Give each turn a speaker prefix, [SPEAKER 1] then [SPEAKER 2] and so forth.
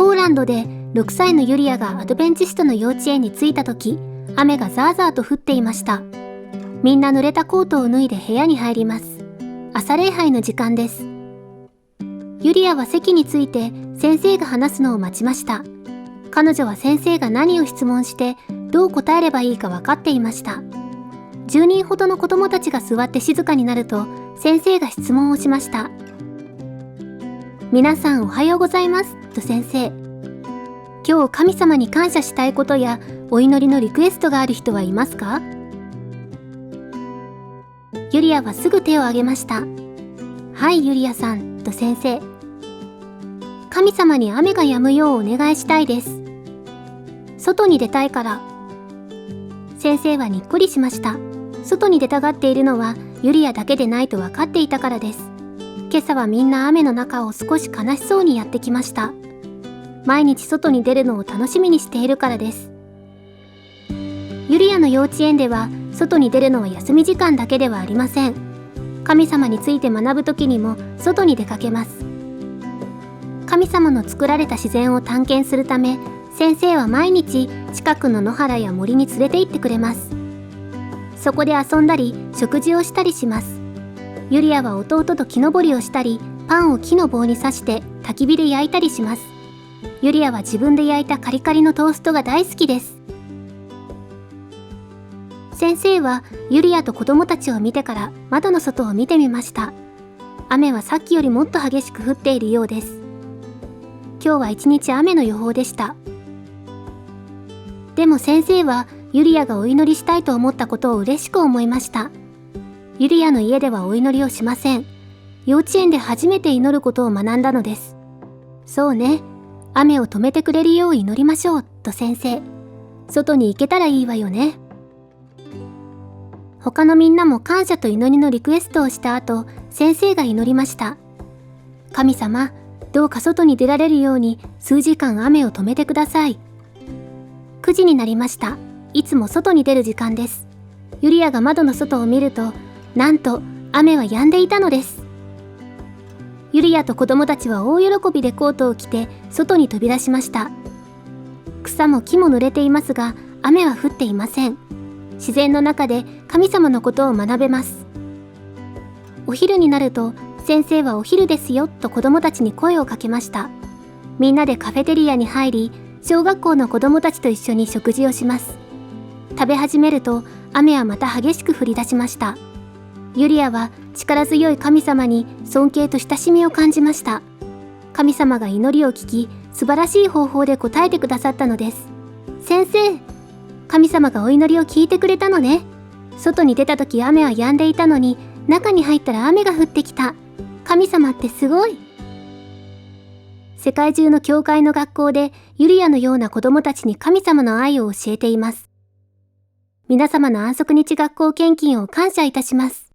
[SPEAKER 1] ポーランドで6歳のユリアがアドベンチストの幼稚園に着いた時、雨がザーザーと降っていました。みんな濡れたコートを脱いで部屋に入ります。朝礼拝の時間です。ユリアは席について先生が話すのを待ちました。彼女は先生が何を質問してどう答えればいいか分かっていました。10人ほどの子供たちが座って静かになると、先生が質問をしました。皆さんおはようございますと先生。今日神様に感謝したいことやお祈りのリクエストがある人はいますか？ユリアはすぐ手を挙げました。はい、ユリアさんと先生。神様に雨が止むようお願いしたいです。外に出たいから。先生はにっこりしました。外に出たがっているのはユリアだけでないと分かっていたからです。今朝はみんな雨の中を少し悲しそうにやってきました。毎日外に出るのを楽しみにしているからです。ユリアの幼稚園では外に出るのは休み時間だけではありません。神様について学ぶ時にも外に出かけます。神様の作られた自然を探検するため、先生は毎日近くの野原や森に連れて行ってくれます。そこで遊んだり食事をしたりします。ユリアは弟と木登りをしたり、パンを木の棒に刺して焚き火で焼いたりします。ユリアは自分で焼いたカリカリのトーストが大好きです。先生はユリアと子供たちを見てから窓の外を見てみました。雨はさっきよりもっと激しく降っているようです。今日は一日雨の予報でした。でも先生はユリアがお祈りしたいと思ったことを嬉しく思いました。ユリアの家ではお祈りをしません。幼稚園で初めて祈ることを学んだのです。そうね、雨を止めてくれるよう祈りましょうと先生。外に行けたらいいわよね。他のみんなも感謝と祈りのリクエストをした後、先生が祈りました。神様、どうか外に出られるように数時間雨を止めてください。9時になりました。いつも外に出る時間です。ユリアが窓の外を見ると、なんと雨は止んでいたのです。ユリアと子供たちは大喜びでコートを着て外に飛び出しました。草も木も濡れていますが、雨は降っていません。自然の中で神様のことを学べます。お昼になると、先生はお昼ですよと子供たちに声をかけました。みんなでカフェテリアに入り、小学校の子供たちと一緒に食事をします。食べ始めると雨はまた激しく降り出しました。ユリアは力強い神様に尊敬と親しみを感じました。神様が祈りを聞き、素晴らしい方法で答えてくださったのです。先生、神様がお祈りを聞いてくれたのね。外に出た時雨は止んでいたのに、中に入ったら雨が降ってきた。神様ってすごい。世界中の教会の学校でユリアのような子供たちに神様の愛を教えています。皆様の安息日学校献金を感謝いたします。